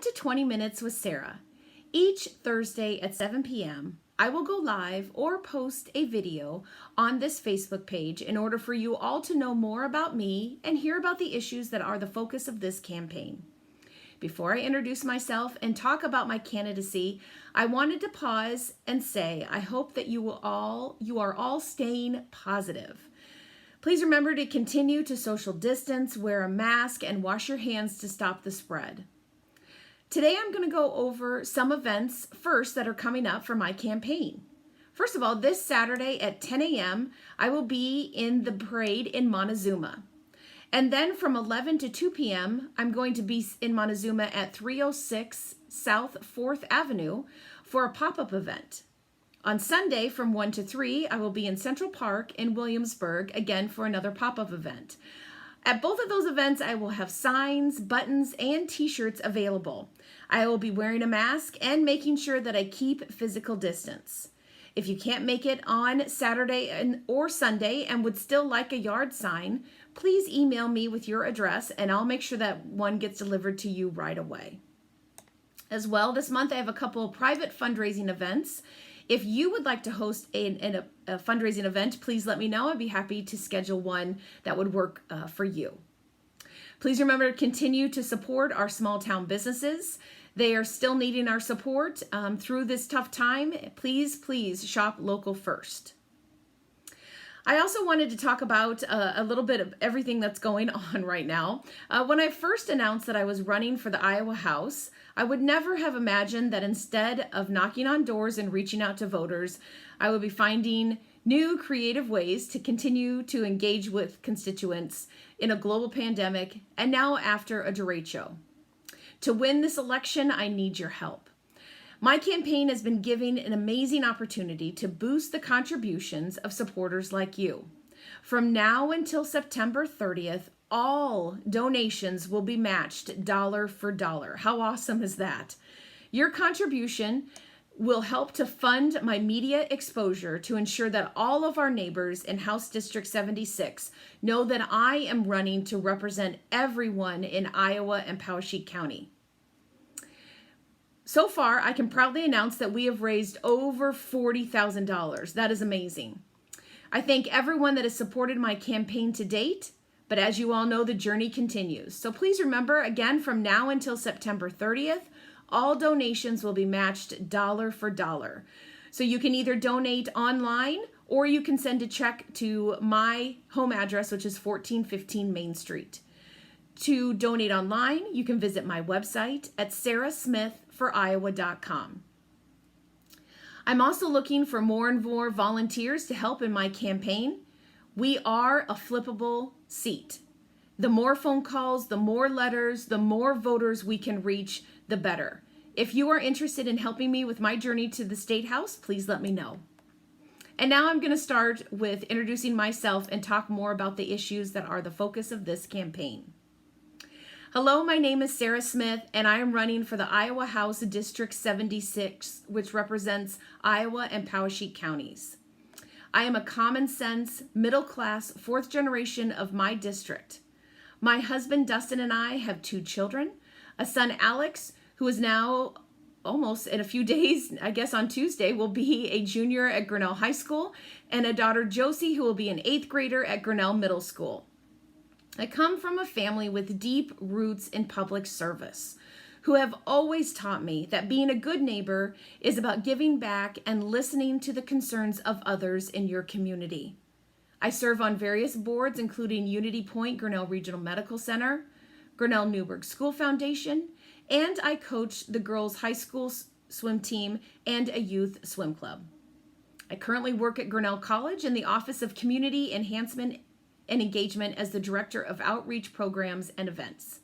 to 20 Minutes with Sarah. Each Thursday at 7 p.m., I will go live or post a video on this Facebook page in order for you all to know more about me and hear about the issues that are the focus of this campaign. Before I introduce myself and talk about my candidacy, I wanted to pause and say I hope that you are all staying positive. Please remember to continue to social distance, wear a mask, and wash your hands to stop the spread. Today I'm going to go over some events first that are coming up for my campaign. First of all, this Saturday at 10 a.m., I will be in the parade in Montezuma. And then from 11 to 2 p.m., I'm going to be in Montezuma at 306 South 4th Avenue for a pop-up event. On Sunday from 1 to 3, I will be in Central Park in Williamsburg, again for another pop-up event. At both of those events, I will have signs, buttons, and t-shirts available. I will be wearing a mask and making sure that I keep physical distance. If you can't make it on Saturday or Sunday and would still like a yard sign, please email me with your address and I'll make sure that one gets delivered to you right away. As well, this month I have a couple of private fundraising events. If you would like to host a fundraising event, please let me know. I'd be happy to schedule one that would work for you. Please remember to continue to support our small town businesses. They are still needing our support through this tough time. Please shop local first. I also wanted to talk about a little bit of everything that's going on right now. When I first announced that I was running for the Iowa House, I would never have imagined that instead of knocking on doors and reaching out to voters, I would be finding new creative ways to continue to engage with constituents in a global pandemic and now after a derecho. To win this election, I need your help. My campaign has been given an amazing opportunity to boost the contributions of supporters like you. From now until September 30th, all donations will be matched dollar for dollar. How awesome is that? Your contribution will help to fund my media exposure to ensure that all of our neighbors in House District 76 know that I am running to represent everyone in Iowa and Poweshiek County. So far, I can proudly announce that we have raised over $40,000. That is amazing. I thank everyone that has supported my campaign to date, but as you all know, the journey continues. So please remember, again, from now until September 30th, all donations will be matched dollar for dollar. So you can either donate online or you can send a check to my home address, which is 1415 Main Street. To donate online, you can visit my website at sarahsmithforiowa.com. I'm also looking for more and more volunteers to help in my campaign. We are a flippable seat. The more phone calls, the more letters, the more voters we can reach, the better. If you are interested in helping me with my journey to the State House, please let me know. And now I'm going to start with introducing myself and talk more about the issues that are the focus of this campaign. Hello, my name is Sarah Smith, and I am running for the Iowa House District 76, which represents Iowa and Poweshiek counties. I am a common sense, middle class, fourth generation of my district. My husband Dustin and I have 2 children, a son Alex, who is now almost in a few days, I guess on Tuesday, will be a junior at Grinnell High School, and a daughter Josie, who will be an 8th grader at Grinnell Middle School. I come from a family with deep roots in public service, who have always taught me that being a good neighbor is about giving back and listening to the concerns of others in your community. I serve on various boards, including Unity Point Grinnell Regional Medical Center, Grinnell Newburgh School Foundation, and I coach the girls' high school swim team and a youth swim club. I currently work at Grinnell College in the Office of Community Enhancement and Engagement as the Director of Outreach Programs and Events.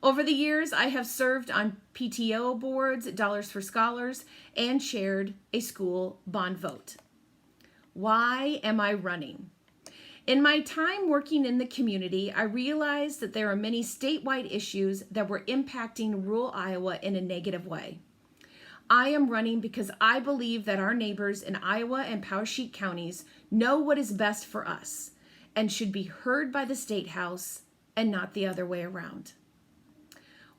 Over the years, I have served on PTO boards, Dollars for Scholars, and chaired a school bond vote. Why am I running? In my time working in the community, I realized that there are many statewide issues that were impacting rural Iowa in a negative way. I am running because I believe that our neighbors in Iowa and Poweshiek counties know what is best for us and should be heard by the State House and not the other way around.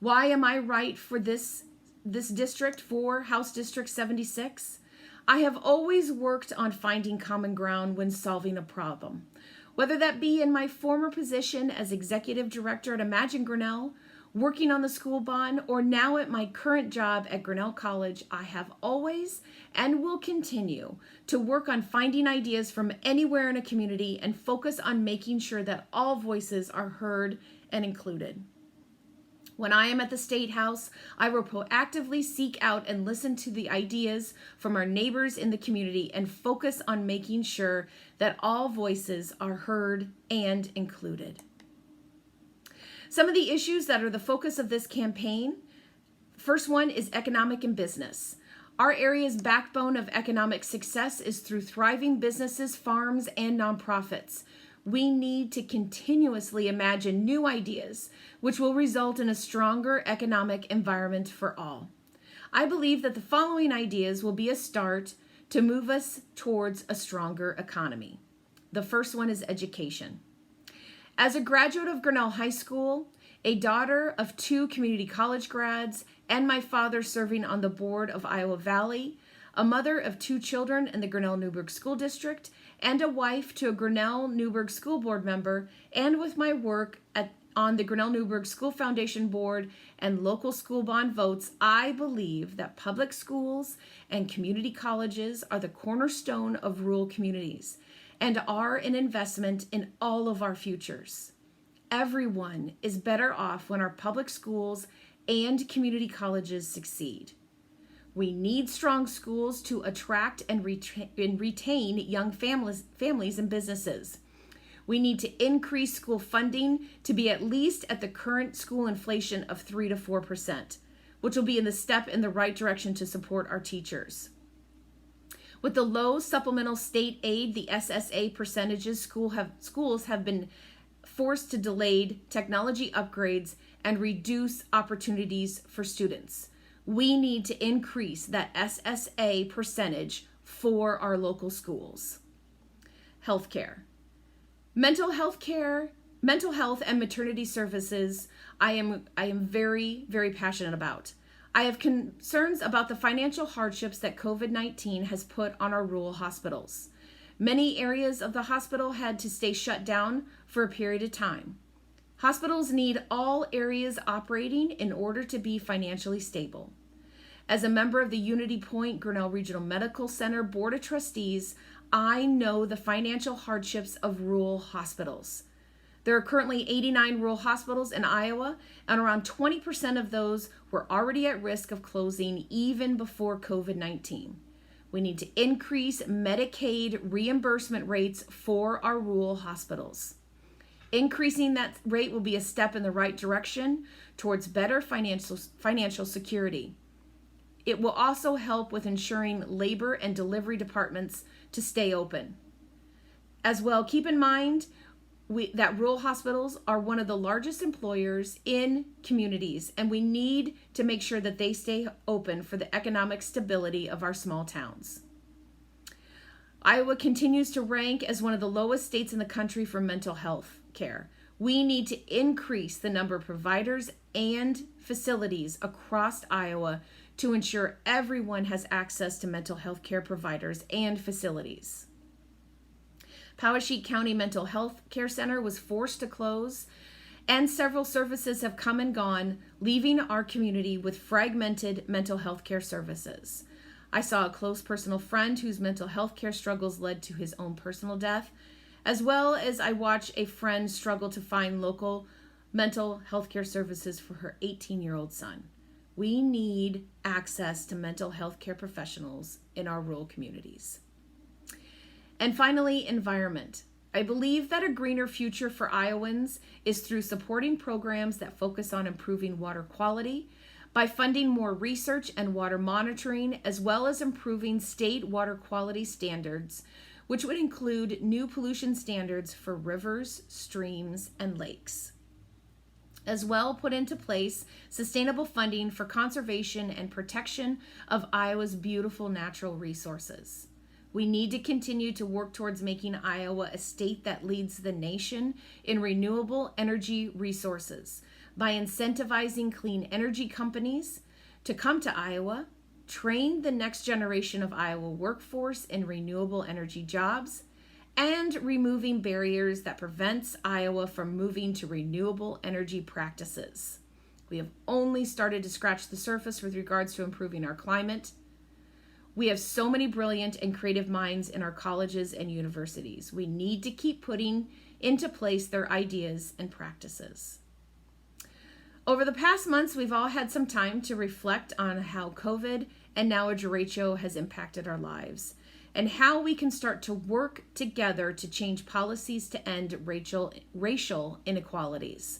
Why am I right for this district, for House District 76? I have always worked on finding common ground when solving a problem. Whether that be in my former position as executive director at Imagine Grinnell, working on the school bond, or now at my current job at Grinnell College, I have always and will continue to work on finding ideas from anywhere in a community and focus on making sure that all voices are heard and included. When I am at the State House, I will proactively seek out and listen to the ideas from our neighbors in the community and focus on making sure that all voices are heard and included. Some of the issues that are the focus of this campaign, first one is economic and business. Our area's backbone of economic success is through thriving businesses, farms, and nonprofits. We need to continuously imagine new ideas, which will result in a stronger economic environment for all. I believe that the following ideas will be a start to move us towards a stronger economy. The first one is education. As a graduate of Grinnell High School, a daughter of 2 community college grads, and my father serving on the board of Iowa Valley, a mother of 2 children in the Grinnell-Newburgh School District, and a wife to a Grinnell-Newburgh School Board member, and with my work on the Grinnell-Newburgh School Foundation Board and local school bond votes, I believe that public schools and community colleges are the cornerstone of rural communities and are an investment in all of our futures. Everyone is better off when our public schools and community colleges succeed. We need strong schools to attract and retain young families and businesses. We need to increase school funding to be at least at the current school inflation of 3 to 4%, which will be in the step in the right direction to support our teachers. With the low supplemental state aid, the SSA percentages, schools have been forced to delay technology upgrades and reduce opportunities for students. We need to increase that SSA percentage for our local schools. Healthcare. Mental health and maternity services, I am very, very passionate about. I have concerns about the financial hardships that COVID-19 has put on our rural hospitals. Many areas of the hospital had to stay shut down for a period of time. Hospitals need all areas operating in order to be financially stable. As a member of the Unity Point Grinnell Regional Medical Center Board of Trustees, I know the financial hardships of rural hospitals. There are currently 89 rural hospitals in Iowa, and around 20% of those were already at risk of closing even before COVID-19. We need to increase Medicaid reimbursement rates for our rural hospitals. Increasing that rate will be a step in the right direction towards better financial security. It will also help with ensuring labor and delivery departments to stay open. As well, keep in mind that rural hospitals are one of the largest employers in communities, and we need to make sure that they stay open for the economic stability of our small towns. Iowa continues to rank as one of the lowest states in the country for mental health care. We need to increase the number of providers and facilities across Iowa to ensure everyone has access to mental health care providers and facilities. Poweshiek County Mental Health Care Center was forced to close, and several services have come and gone, leaving our community with fragmented mental health care services. I saw a close personal friend whose mental health care struggles led to his own personal death, as well as I watched a friend struggle to find local mental health care services for her 18-year-old son. We need access to mental health care professionals in our rural communities. And finally, environment. I believe that a greener future for Iowans is through supporting programs that focus on improving water quality, by funding more research and water monitoring, as well as improving state water quality standards, which would include new pollution standards for rivers, streams, and lakes. As well, put into place sustainable funding for conservation and protection of Iowa's beautiful natural resources. We need to continue to work towards making Iowa a state that leads the nation in renewable energy resources by incentivizing clean energy companies to come to Iowa, train the next generation of Iowa workforce in renewable energy jobs, and removing barriers that prevents Iowa from moving to renewable energy practices. We have only started to scratch the surface with regards to improving our climate. We have so many brilliant and creative minds in our colleges and universities. We need to keep putting into place their ideas and practices. Over the past months, we've all had some time to reflect on how COVID and now a derecho has impacted our lives, and how we can start to work together to change policies to end racial inequalities.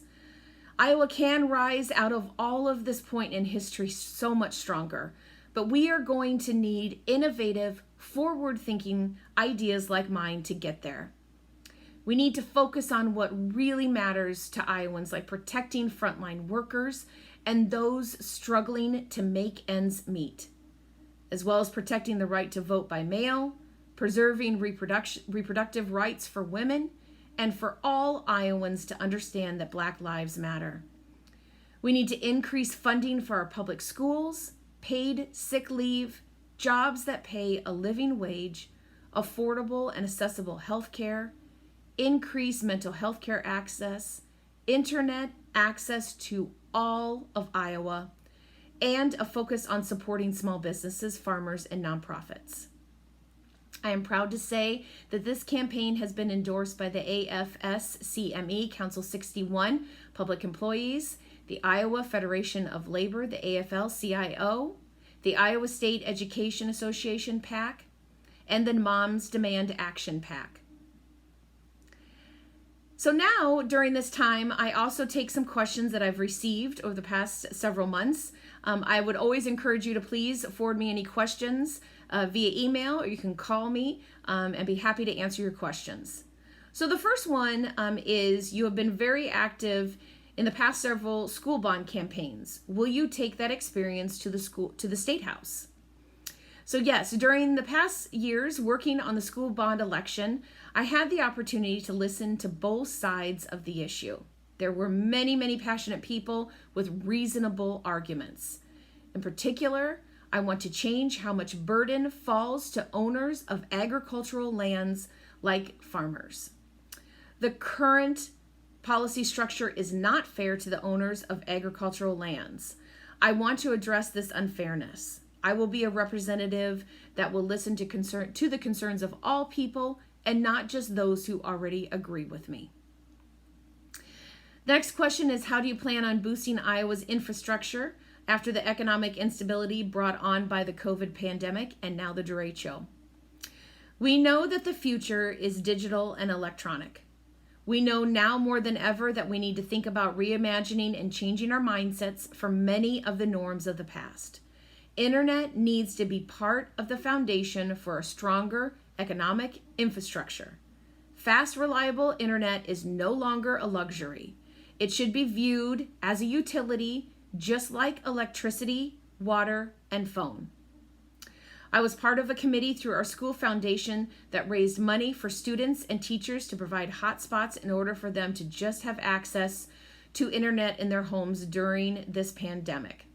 Iowa can rise out of all of this point in history so much stronger, but we are going to need innovative, forward-thinking ideas like mine to get there. We need to focus on what really matters to Iowans, like protecting frontline workers and those struggling to make ends meet, as well as protecting the right to vote by mail, preserving reproductive rights for women, and for all Iowans to understand that Black lives matter. We need to increase funding for our public schools, paid sick leave, jobs that pay a living wage, affordable and accessible health care, increase mental health care access, internet access to all of Iowa, and a focus on supporting small businesses, farmers, and nonprofits. I am proud to say that this campaign has been endorsed by the AFS-CME Council 61 public employees, the Iowa Federation of Labor, the AFL-CIO, the Iowa State Education Association PAC, and the Moms Demand Action PAC. So now, during this time, I also take some questions that I've received over the past several months. I would always encourage you to please forward me any questions via email, or you can call me and be happy to answer your questions. So the first one is, you have been very active in the past several school bond campaigns. Will you take that experience to the State House? So yes, during the past years working on the school bond election, I had the opportunity to listen to both sides of the issue. There were many, many passionate people with reasonable arguments. In particular, I want to change how much burden falls to owners of agricultural lands like farmers. The current policy structure is not fair to the owners of agricultural lands. I want to address this unfairness. I will be a representative that will listen to the concerns of all people and not just those who already agree with me. The next question is, how do you plan on boosting Iowa's infrastructure after the economic instability brought on by the COVID pandemic and now the derecho? We know that the future is digital and electronic. We know now more than ever that we need to think about reimagining and changing our mindsets from many of the norms of the past. Internet needs to be part of the foundation for a stronger economic infrastructure. Fast, reliable internet is no longer a luxury. It should be viewed as a utility, just like electricity, water, and phone. I was part of a committee through our school foundation that raised money for students and teachers to provide hotspots in order for them to just have access to internet in their homes during this pandemic.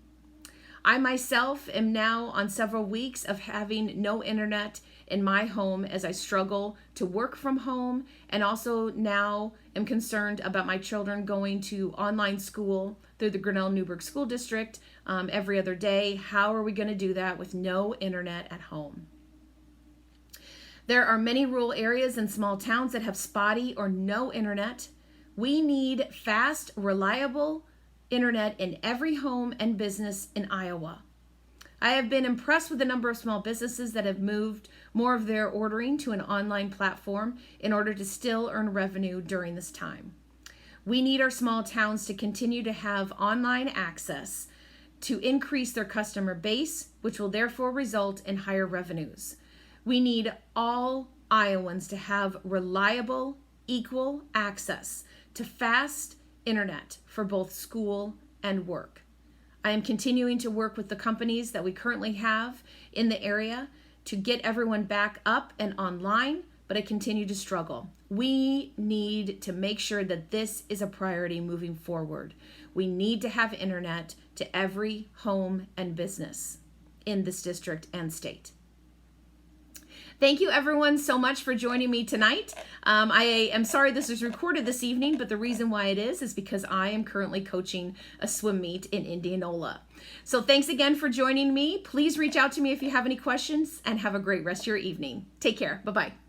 I myself am now on several weeks of having no internet in my home as I struggle to work from home, and also now am concerned about my children going to online school through the Grinnell-Newburgh School District every other day. How are we going to do that with no internet at home? There are many rural areas and small towns that have spotty or no internet. We need fast, reliable internet in every home and business in Iowa. I have been impressed with the number of small businesses that have moved more of their ordering to an online platform in order to still earn revenue during this time. We need our small towns to continue to have online access to increase their customer base, which will therefore result in higher revenues. We need all Iowans to have reliable, equal access to fast internet for both school and work. I am continuing to work with the companies that we currently have in the area to get everyone back up and online but I continue to struggle. We need to make sure that this is a priority moving forward. We need to have internet to every home and business in this district and state. Thank you everyone so much for joining me tonight. I am sorry this is recorded this evening, but the reason why it is because I am currently coaching a swim meet in Indianola. So thanks again for joining me. Please reach out to me if you have any questions, and have a great rest of your evening. Take care. Bye-bye.